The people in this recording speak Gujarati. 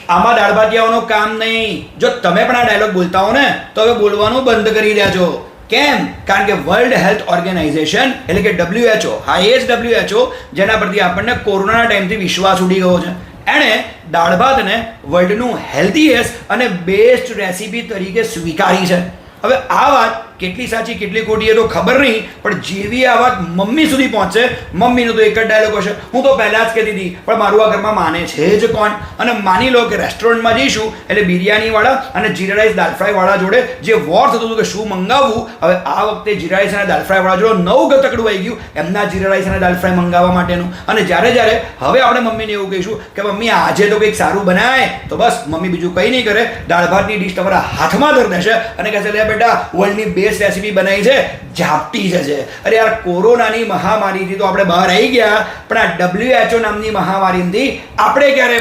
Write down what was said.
આમાં દાળ ભાતિયાઓનું કામ નહીં. જો તમે પણ આ ડાયલોગ બોલતા હો ને તો હવે બોલવાનું બંધ કરી દેજો. કેમ? કારણ કે વર્લ્ડ હેલ્થ ઓર્ગેનાઇઝેશન એટલે કે WHO, હાઈએસ્ટ WHO, જેના પરથી આપણને કોરોનાના ટાઈમથી વિશ્વાસ ઉડી ગયો છે, એણે દાળ ભાતને વર્લ્ડનું હેલ્ધીએસ્ટ અને બેસ્ટ રેસીપી તરીકે સ્વીકારી છે. હવે આ વાત કેટલી સાચી કેટલી ખોટી એ તો ખબર નહીં, પણ જેવી આ વાત મમ્મી સુધી પહોંચે, મમ્મીનો તો એક જ ડાયલોગ હશે, હું તો પહેલાં જ કહેતી હતી પણ મારું આ ઘરમાં માને છે જ કોણ. અને માની લો કે રેસ્ટોરન્ટમાં જઈશું એટલે બિરયાનીવાળા અને જીરા રાઈસ દાળ ફ્રાયવાળા જોડે જે વોર થતું હતું કે શું મંગાવવું, હવે આ વખતે જીરા રાઈસ અને દાળ ફ્રાયવાળા જોડે નવું ગતકડું આવી ગયું એમના જીરા રાઈસ અને દાળ ફ્રાય મંગાવવા માટેનું. અને જ્યારે હવે આપણે મમ્મીને એવું કહીશું કે મમ્મી આજે તો કંઈક સારું બનાય, તો બસ મમ્મી બીજું કંઈ નહીં કરે, દાળ ભાતની ડીશ તમારા હાથમાં ધરી દેશે અને કહેશે લે બેટા વર્લ્ડની બેસ્ટ રેસીપી બનાવી છે, ઝાપટી જશે. અરે યાર, કોરોનાની મહામારીથી તો આપણે બહાર આવી ગયા, પણ આ WHO નામની મહામારીથી આપણે ક્યારે